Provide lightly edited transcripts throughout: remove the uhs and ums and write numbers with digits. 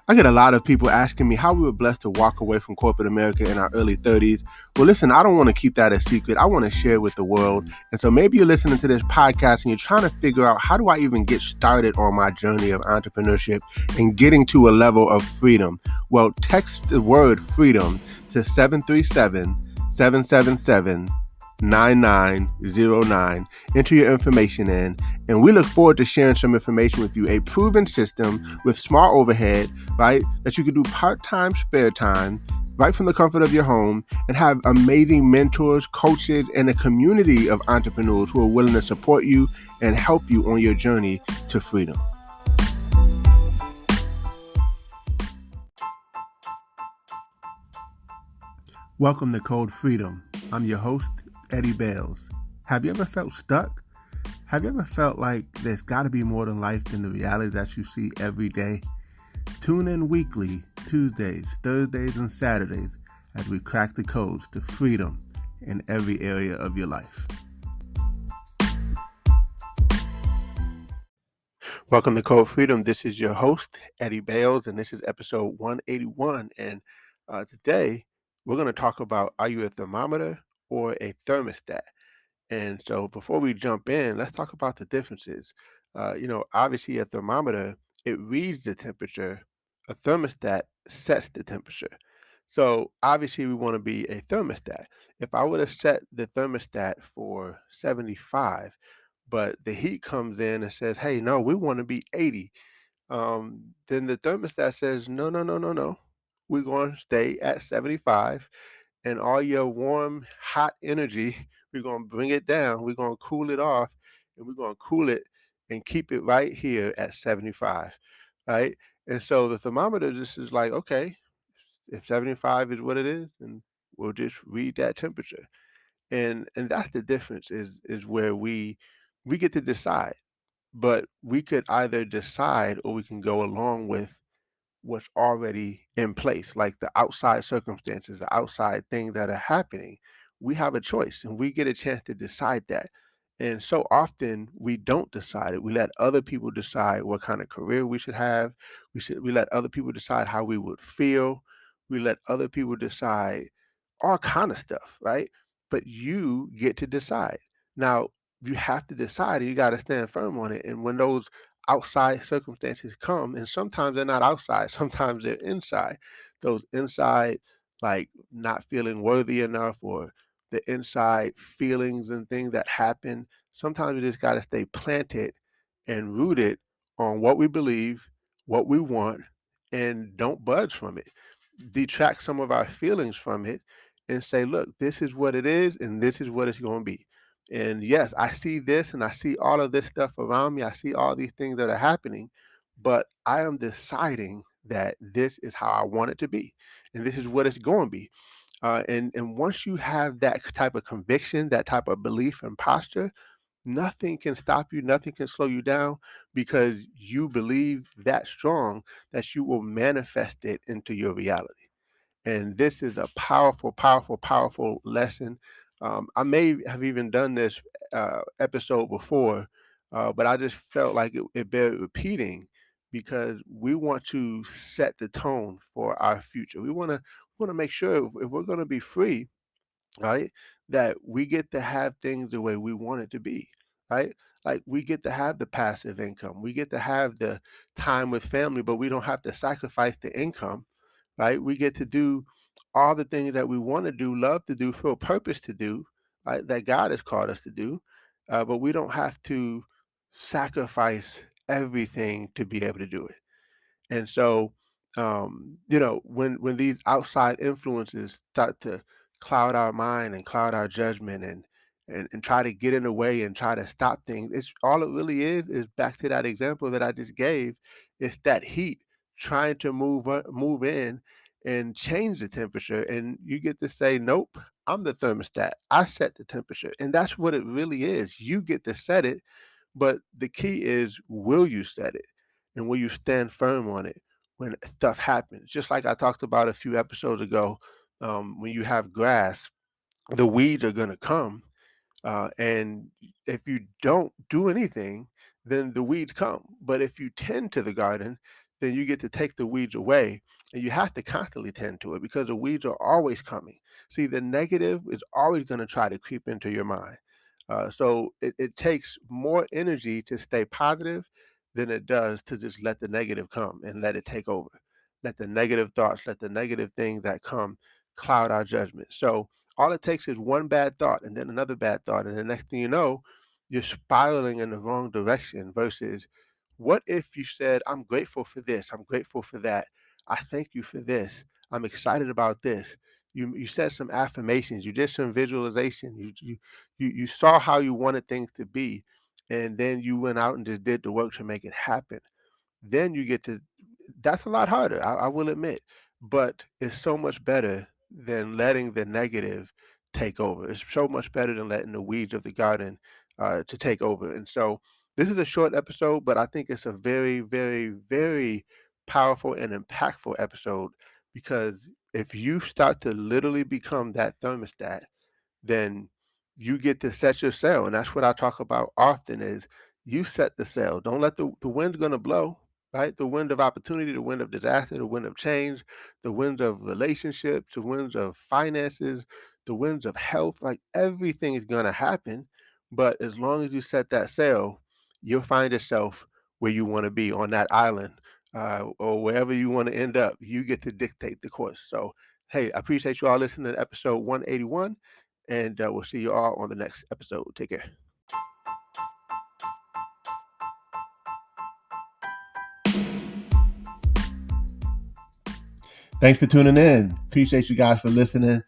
I get a lot of people asking me how we were blessed to walk away from corporate America in our early 30s. Well, listen, I don't want to keep that a secret. I want to share it with the world. And so maybe you're listening to this podcast and you're trying to figure out, how do I even get started on my journey of entrepreneurship and getting to a level of freedom? Well, text the word freedom to 737-777 9909. Enter your information in, and we look forward to sharing some information with you. A proven system with small overhead, right? That you can do part-time, spare time, right from the comfort of your home, and have amazing mentors, coaches, and a community of entrepreneurs who are willing to support you and help you on your journey to freedom. Welcome to Code Freedom. I'm your host, Eddie Bales. Have you ever felt stuck? Have you ever felt like there's got to be more than life than the reality that you see every day? Tune in weekly, Tuesdays, Thursdays, and Saturdays as we crack the codes to freedom in every area of your life. Welcome to Code Freedom. This is your host, Eddie Bales, and this is episode 181. And today, we're going to talk about, are you a thermometer or a thermostat? And so before we jump in, let's talk about the differences. Obviously a thermometer, it reads the temperature. A thermostat sets the temperature. So obviously we want to be a thermostat. If I would have set the thermostat for 75, but the heat comes in and says, hey, no, we want to be 80. Then the thermostat says, no, no, no, no, no. We're going to stay at 75, and all your warm, hot energy, we're going to bring it down. We're going to cool it off, and we're going to cool it and keep it right here at 75, right? And so the thermometer just is like, okay, if 75 is what it is, then we'll just read that temperature. And that's the difference, is where we get to decide. But we could either decide, or we can go along with what's already in place, like the outside circumstances, the outside things that are happening. We have a choice and we get a chance to decide that. And so often we don't decide it. We let other people decide what kind of career we should have. We let other people decide how we would feel. We let other people decide all kind of stuff, right? But you get to decide. Now, you have to decide and you got to stand firm on it. And when those outside circumstances come, and sometimes they're not outside, sometimes they're inside. Those inside, like not feeling worthy enough, or the inside feelings and things that happen, sometimes we just got to stay planted and rooted on what we believe, what we want, and don't budge from it. Detract some of our feelings from it and say, look, this is what it is, and this is what it's going to be. And yes, I see this and I see all of this stuff around me. I see all these things that are happening, but I am deciding that this is how I want it to be. And this is what it's going to be. And once you have that type of conviction, that type of belief and posture, nothing can stop you, nothing can slow you down, because you believe that strong that you will manifest it into your reality. And this is a powerful, powerful, powerful lesson. I may have even done this episode before, but I just felt like it bear repeating, because we want to set the tone for our future. We want to make sure, if we're going to be free, right, that we get to have things the way we want it to be, right? Like we get to have the passive income, we get to have the time with family, but we don't have to sacrifice the income, right? We get to do all the things that we want to do, love to do, feel purpose to do, right? That God has called us to do, but we don't have to sacrifice everything to be able to do it. And so, when these outside influences start to cloud our mind and cloud our judgment, and try to get in the way and try to stop things, it's all it really is back to that example that I just gave. It's that heat trying to move in and change the temperature, and you get to say, "Nope, I'm the thermostat. I set the temperature," and that's what it really is. You get to set it, but the key is, will you set it? And will you stand firm on it when stuff happens? Just like I talked about a few episodes ago, when you have grass, the weeds are going to come. And if you don't do anything, then the weeds come. But if you tend to the garden, then you get to take the weeds away, and you have to constantly tend to it because the weeds are always coming. See, the negative is always going to try to creep into your mind. So it takes more energy to stay positive than it does to just let the negative come and let it take over. Let the negative thoughts, let the negative things that come cloud our judgment. So all it takes is one bad thought and then another bad thought. And the next thing you know, you're spiraling in the wrong direction versus what if you said, I'm grateful for this, I'm grateful for that, I thank you for this, I'm excited about this. You said some affirmations, you did some visualization, you saw how you wanted things to be, and then you went out and just did the work to make it happen. Then you get to that's a lot harder, I will admit, but it's so much better than letting the negative take over. It's so much better than letting the weeds of the garden to take over. And so this is a short episode, but I think it's a very, very, very powerful and impactful episode because if you start to literally become that thermostat, then you get to set your sail. And that's what I talk about often is you set the sail. Don't let the wind's gonna blow, right? The wind of opportunity, the wind of disaster, the wind of change, the winds of relationships, the winds of finances, the winds of health, like everything is gonna happen. But as long as you set that sail, you'll find yourself where you want to be on that island, or wherever you want to end up. You get to dictate the course. So, hey, I appreciate you all listening to episode 181, and we'll see you all on the next episode. Take care. Thanks for tuning in. Appreciate you guys for listening.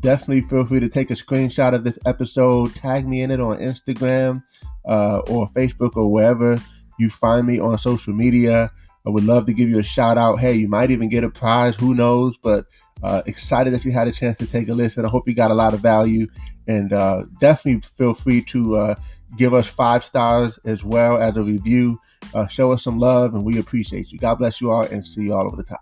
Definitely feel free to take a screenshot of this episode, tag me in it on Instagram or Facebook or wherever you find me on social media. I would love to give you a shout out. Hey, you might even get a prize. Who knows? But excited that you had a chance to take a listen. I hope you got a lot of value. And definitely feel free to give us 5 stars as well as a review. Show us some love, and we appreciate you. God bless you all, and see you all over the top.